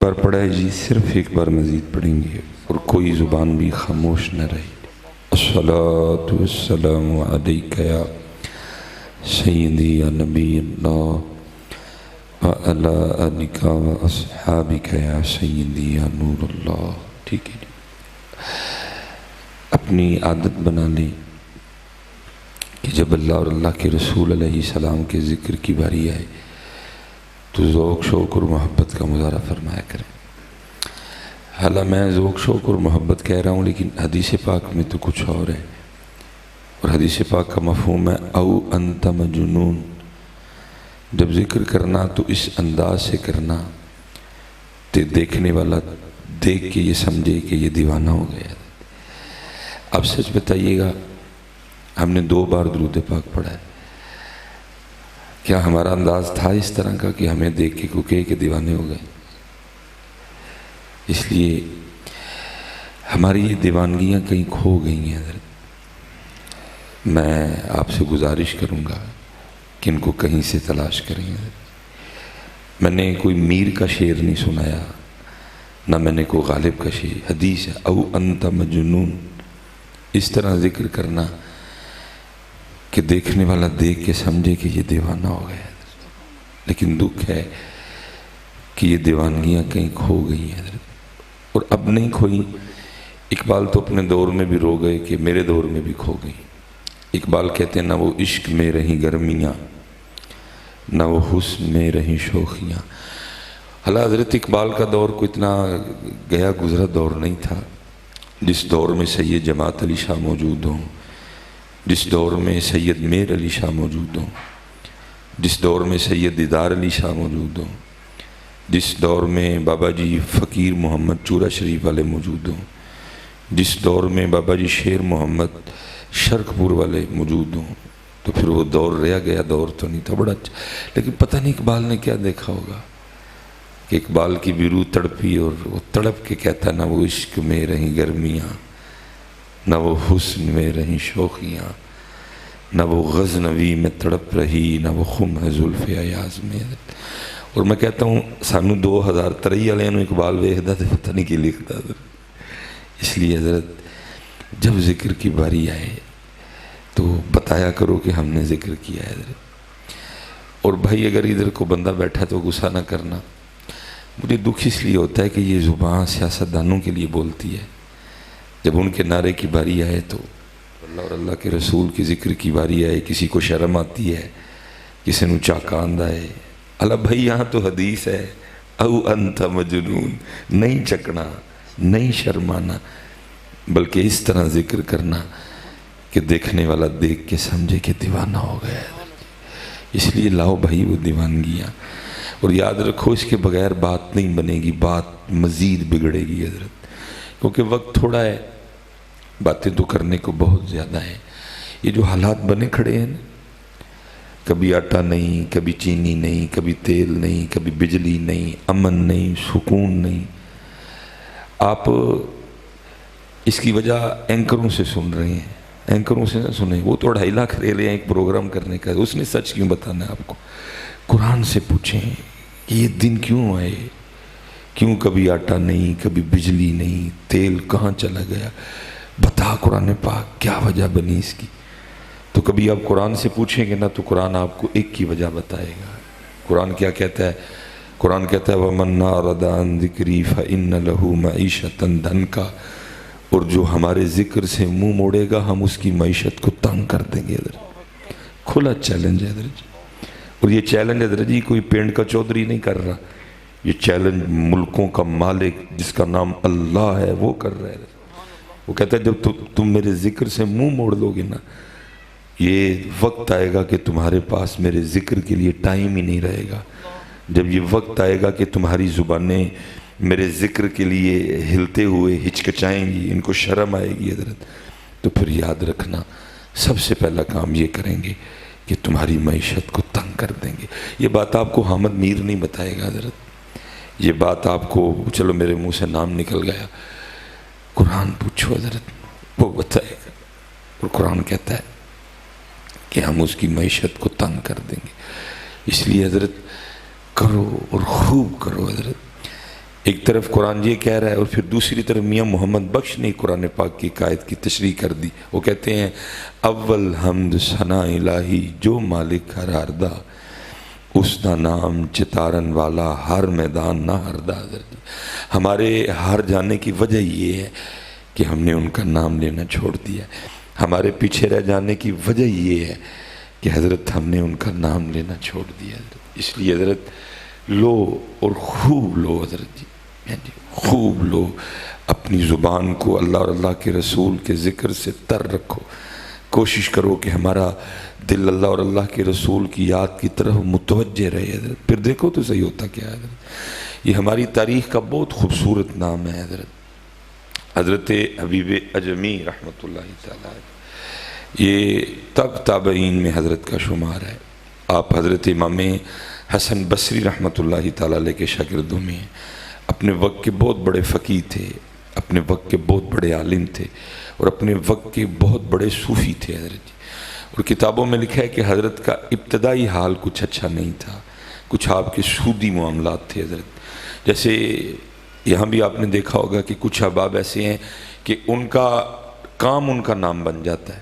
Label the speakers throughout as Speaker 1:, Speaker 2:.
Speaker 1: بار پڑھا ہے جی، صرف ایک بار مزید پڑھیں گے اور کوئی زبان بھی خاموش نہ رہے۔ الصلاۃ والسلام علیک یا سیدی یا نبی اللہ وعلی آلک و اصحابک یا سیدی یا نور اللہ۔ ٹھیک ہے جی، اپنی عادت بنا لیں کہ جب اللہ اور اللہ کے رسول علیہ السلام کے ذکر کی باری آئے تو ذوق شوق اور محبت کا مظاہرہ فرمایا کریں۔ حالانکہ میں ذوق شوق اور محبت کہہ رہا ہوں، لیکن حدیث پاک میں تو کچھ اور ہے، اور حدیث پاک کا مفہوم ہے او انت مجنون۔ جب ذکر کرنا تو اس انداز سے کرنا کہ دیکھنے والا دیکھ کے یہ سمجھے کہ یہ دیوانہ ہو گیا۔ اب سچ بتائیے گا، ہم نے 2 بار درود پاک پڑھا ہے، کیا ہمارا انداز تھا اس طرح کا کہ ہمیں دیکھ کے کو کہے کہ دیوانے ہو گئے؟ اس لیے ہماری یہ دیوانگیاں کہیں کھو گئی ہیں۔ حضرت میں آپ سے گزارش کروں گا کہ ان کو کہیں سے تلاش کریں۔ میں نے کوئی میر کا شعر نہیں سنایا، نہ میں نے کوئی غالب کا شعر۔ حدیث ہے او انت مجنون، اس طرح ذکر کرنا کہ دیکھنے والا دیکھ کے سمجھے کہ یہ دیوانہ ہو گیا۔ لیکن دکھ ہے کہ یہ دیوانگیاں کہیں کھو گئی ہیں حضرت، اور اب نہیں کھوئی۔ اقبال تو اپنے دور میں بھی رو گئے کہ میرے دور میں بھی کھو گئی۔ اقبال کہتے ہیں نہ وہ عشق میں رہیں گرمیاں، نہ وہ حسن میں رہیں شوخیاں۔ حالانکہ حضرت اقبال کا دور کوئی اتنا گیا گزرا دور نہیں تھا جس دور میں سید جماعت علی شاہ موجود ہوں، جس دور میں سید میر علی شاہ موجود ہوں، جس دور میں سید دیدار علی شاہ موجود ہوں، جس دور میں بابا جی فقیر محمد چورا شریف والے موجود ہوں، جس دور میں بابا جی شیر محمد شرق پور والے موجود ہوں، تو پھر وہ دور رہ گیا، دور تو نہیں تھا بڑا اچھا۔ لیکن پتہ نہیں اقبال نے کیا دیکھا ہوگا کہ اقبال کی بھی روح تڑپی، اور وہ تڑپ کے کہتا نہ وہ عشق میں رہیں گرمیاں، نہ وہ حسن میں رہیں شوخیاں، نہ وہ غزنوی میں تڑپ رہی، نہ وہ خم ہے زلف ایاز میں۔ اور میں کہتا ہوں سانو 2023 والے اقبال ویکھدا تے پتہ نہیں کی لکھدا۔ اس لیے حضرت جب ذکر کی باری آئے تو بتایا کرو کہ ہم نے ذکر کیا ہے حضرت۔ اور بھائی اگر ادھر کو بندہ بیٹھا تو غصہ نہ کرنا، مجھے دکھ اس لیے ہوتا ہے کہ یہ زبان سیاستدانوں کے لیے بولتی ہے۔ جب ان کے نعرے کی باری آئے تو اللہ اور اللہ کے رسول کی ذکر کی باری آئے، کسی کو شرم آتی ہے، کسی نو چاکاند آئے۔ اللہ بھائی یہاں تو حدیث ہے او انت مجنون، نہیں چکنا، نہیں شرمانا، بلکہ اس طرح ذکر کرنا کہ دیکھنے والا دیکھ کے سمجھے کہ دیوانہ ہو گیا ہے۔ اس لیے لاؤ بھائی وہ دیوانگیاں، اور یاد رکھو اس کے بغیر بات نہیں بنے گی، بات مزید بگڑے گی حضرت، کیونکہ وقت تھوڑا ہے، باتیں تو کرنے کو بہت زیادہ ہیں۔ یہ جو حالات بنے کھڑے ہیں نا، کبھی آٹا نہیں، کبھی چینی نہیں، کبھی تیل نہیں، کبھی بجلی نہیں، امن نہیں، سکون نہیں۔ آپ اس کی وجہ اینکروں سے سن رہے ہیں، اینکروں سے نہ سنیں، وہ تو 2.5 لاکھ لے لیں ایک پروگرام کرنے کا، اس نے سچ کیوں بتانا ہے آپ کو؟ قرآن سے پوچھیں کہ یہ دن کیوں آئے، کیوں کبھی آٹا نہیں، کبھی بجلی نہیں، تیل کہاں چلا گیا؟ بتا قرآن پاک کیا وجہ بنی اس کی؟ تو کبھی آپ قرآن سے پوچھیں گے نا تو قرآن آپ کو ایک کی وجہ بتائے گا۔ قرآن کیا کہتا ہے؟ قرآن کہتا ہے وَمَنْ أَعْرَضَ عَنْ ذِكْرِي فَإِنَّ لَهُ مَعِيشَةً ضَنْكًا، اور جو ہمارے ذکر سے منہ موڑے گا ہم اس کی معیشت کو تنگ کر دیں گے۔ حضرت کھلا چیلنج ہے حضرت جی، اور یہ چیلنج حضرت جی کوئی پینڈ کا چودھری نہیں کر رہا، یہ چیلنج ملکوں کا مالک جس کا نام اللہ ہے وہ کر رہا ہے۔ وہ کہتا ہے جب تم میرے ذکر سے منہ موڑ لو گے نا، یہ وقت آئے گا کہ تمہارے پاس میرے ذکر کے لیے ٹائم ہی نہیں رہے گا۔ جب یہ وقت آئے گا کہ تمہاری زبانیں میرے ذکر کے لیے ہلتے ہوئے ہچکچائیں گی، ان کو شرم آئے گی حضرت، تو پھر یاد رکھنا سب سے پہلا کام یہ کریں گے کہ تمہاری معیشت کو تنگ کر دیں گے۔ یہ بات آپ کو حامد میر نہیں بتائے گا حضرت، یہ بات آپ کو، چلو میرے منہ سے نام نکل گیا، قرآن پوچھو حضرت وہ بتائے گا۔ اور قرآن کہتا ہے کہ ہم اس کی معیشت کو تنگ کر دیں گے۔ اس لیے حضرت کرو اور خوب کرو حضرت، ایک طرف قرآن یہ کہہ رہا ہے اور پھر دوسری طرف میاں محمد بخش نے قرآن پاک کی قائد کی تشریح کر دی. وہ کہتے ہیں اول حمد ثنا الہی جو مالک ہر ہردہ، اس دا نام چتارن والا ہر میدان نہ ہردہ. ہمارے ہار جانے کی وجہ یہ ہے کہ ہم نے ان کا نام لینا چھوڑ دیا. ہمارے پیچھے رہ جانے کی وجہ یہ ہے کہ حضرت ہم نے ان کا نام لینا چھوڑ دیا. اس لیے حضرت لو اور خوب لو حضرت جی، خوب لو، اپنی زبان کو اللہ اور اللہ کے رسول کے ذکر سے تر رکھو. کوشش کرو کہ ہمارا دل اللہ اور اللہ کے رسول کی یاد کی طرف متوجہ رہے حضرت. پھر دیکھو تو صحیح ہوتا کیا ہے حضرت. یہ ہماری تاریخ کا بہت خوبصورت نام ہے حضرت. حضرت حبیب اجمی رحمۃ اللہ تعالیٰ، یہ تب تابعین میں حضرت کا شمار ہے. آپ حضرت امام حسن بصری رحمۃ اللہ تعالیٰ علیہ کے شاگردوں میں ہیں. اپنے وقت کے بہت بڑے فقیہ تھے، اپنے وقت کے بہت بڑے عالم تھے، اور اپنے وقت کے بہت بڑے صوفی تھے حضرت جی. اور کتابوں میں لکھا ہے کہ حضرت کا ابتدائی حال کچھ اچھا نہیں تھا، کچھ آپ کے سودی معاملات تھے حضرت. جیسے یہاں بھی آپ نے دیکھا ہوگا کہ کچھ احباب ایسے ہیں کہ ان کا کام ان کا نام بن جاتا ہے.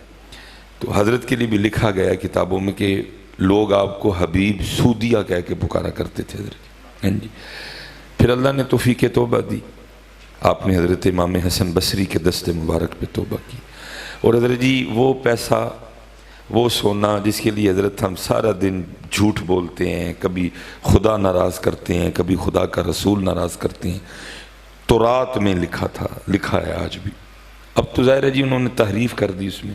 Speaker 1: تو حضرت کے لیے بھی لکھا گیا ہے کتابوں میں کہ لوگ آپ کو حبیب سودیہ کہہ کے پکارا کرتے تھے حضرت جی. پھر اللہ نے توفیق توبہ دی، آپ نے حضرت امام حسن بصری کے دست مبارک پہ توبہ کی. اور حضرت جی وہ پیسہ، وہ سونا جس کے لیے حضرت ہم سارا دن جھوٹ بولتے ہیں، کبھی خدا ناراض کرتے ہیں، کبھی خدا کا رسول ناراض کرتے ہیں، تورات میں لکھا تھا، لکھا ہے آج بھی. اب تو ظاہر ہے جی انہوں نے تحریف کر دی. اس میں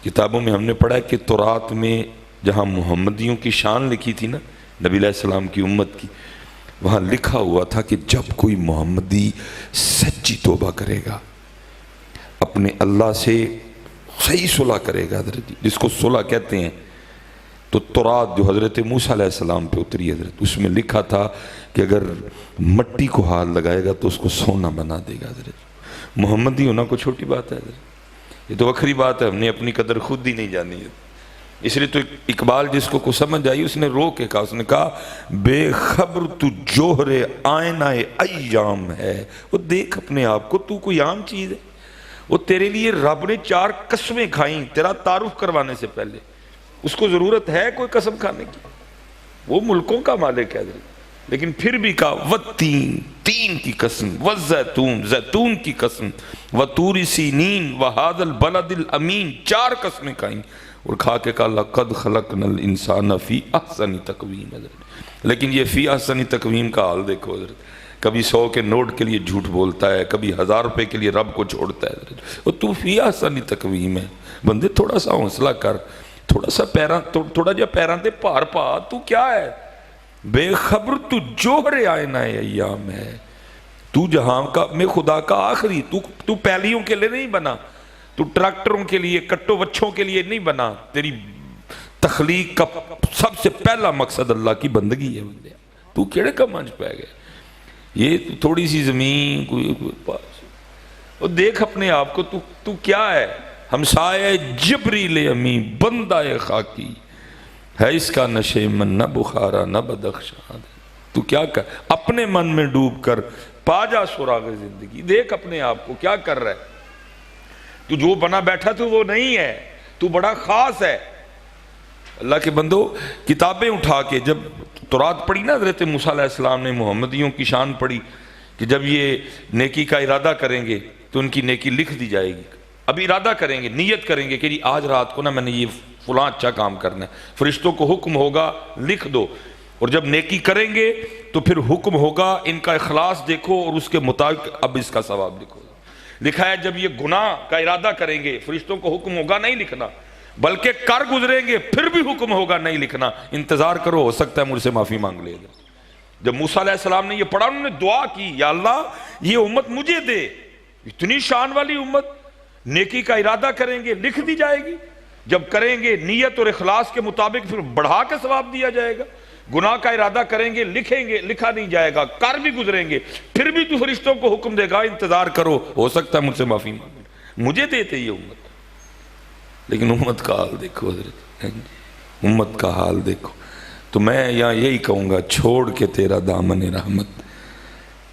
Speaker 1: کتابوں میں ہم نے پڑھا ہے کہ تورات میں جہاں محمدیوں کی شان لکھی تھی نا، نبی علیہ السلام کی امت کی، وہاں لکھا ہوا تھا کہ جب کوئی محمدی سچی توبہ کرے گا، اپنے اللہ سے صحیح صلح کرے گا حضرت جی، جس کو صلح کہتے ہیں، تو تورات جو حضرت موسیٰ علیہ السلام پہ اتری حضرت، اس میں لکھا تھا کہ اگر مٹی کو ہاتھ لگائے گا تو اس کو سونا بنا دے گا حضرت. محمدی ہونا کوئی چھوٹی بات ہے حضرت، یہ تو وکری بات ہے. ہم نے اپنی قدر خود ہی نہیں جانی ہے. اس لیے تو اقبال جس کو سمجھ آئی اس نے رو کے کہا، اس نے کہا بے خبر تو جوہر آئینہ ایام ہے. وہ دیکھ اپنے آپ کو، تو کوئی عام چیز ہے. وہ تیرے لیے رب نے 4 قسمیں کھائیں تیرا تعارف کروانے سے پہلے. اس کو ضرورت ہے کوئی قسم کھانے کی؟ وہ ملکوں کا مالک ہے حضرت. لیکن پھر بھی کہا والتین، تین کی قسم، والزیتون، زیتون کی قسم، وطور سینین وہذا البلد الامین، 4 قسمیں کھائیں. اور کھا کے کہا لقد خلقنا الانسان فی احسن تقویم حضرت. لیکن یہ فی احسن تقویم کا حال دیکھو حضرت. کبھی 100 کے نوٹ کے لیے جھوٹ بولتا ہے، کبھی 1000 روپے کے لیے رب کو چھوڑتا ہے حضرت. اور تو فی احسن تقویم ہے. بندے تھوڑا سا حوصلہ کر، تھوڑا سا تھوڑا جا پیران تے پار پا. تو کیا ہے بے خبر، تو جوہر آئینہ ایام ہے. تو جہاں کا میں خدا کا آخری، تو پہلیوں کے لیے نہیں بنا، تو ٹریکٹروں کے لیے، کٹو بچوں کے لیے نہیں بنا. تیری تخلیق کا سب سے پہلا مقصد اللہ کی بندگی ہے. بندے تو کیڑے کا منج پہ گئے؟ یہ تھوڑی سی زمین کوئی پاس، اور دیکھ اپنے آپ کو، تو کیا ہے؟ ہمسائے جبریل امی، بندہ خاکی ہے، اس کا نشے من نہ بخارا نہ بدخشاں. تو کیا کر اپنے من میں ڈوب کر پا جا سراغ زندگی. دیکھ اپنے آپ کو کیا کر رہا ہے. تو جو بنا بیٹھا تو وہ نہیں ہے، تو بڑا خاص ہے. اللہ کے بندو، کتابیں اٹھا کے جب تورات پڑھی نا حضرت موسیٰ علیہ السلام نے، محمدیوں کی شان پڑھی کہ جب یہ نیکی کا ارادہ کریں گے تو ان کی نیکی لکھ دی جائے گی. اب ارادہ کریں گے، نیت کریں گے کہ جی آج رات کو نا میں نے یہ فلاں اچھا کام کرنا ہے، فرشتوں کو حکم ہوگا لکھ دو. اور جب نیکی کریں گے تو پھر حکم ہوگا ان کا اخلاص دیکھو اور اس کے مطابق اب اس کا ثواب لکھو. لکھا ہے جب یہ گناہ کا ارادہ کریں گے فرشتوں کو حکم ہوگا نہیں لکھنا، بلکہ کر گزریں گے پھر بھی حکم ہوگا نہیں لکھنا. انتظار کرو، ہو سکتا ہے مجھ سے معافی مانگ لے گا. جب موسیٰ علیہ السلام نے یہ پڑھا، انہوں نے دعا کی یا اللہ یہ امت مجھے دے. اتنی شان والی امت، نیکی کا ارادہ کریں گے لکھ دی جائے گی، جب کریں گے نیت اور اخلاص کے مطابق پھر بڑھا کے ثواب دیا جائے گا. گناہ کا ارادہ کریں گے لکھیں گے، لکھا نہیں جائے گا، کر بھی گزریں گے پھر بھی تو فرشتوں کو حکم دے گا انتظار کرو، ہو سکتا ہے مجھ سے معافی مانگ لے. مجھے دیتے یہ امت. لیکن امت کا حال دیکھو حضرت، امت کا حال دیکھو. تو میں یہاں یہی کہوں گا، چھوڑ کے تیرا دامن رحمت،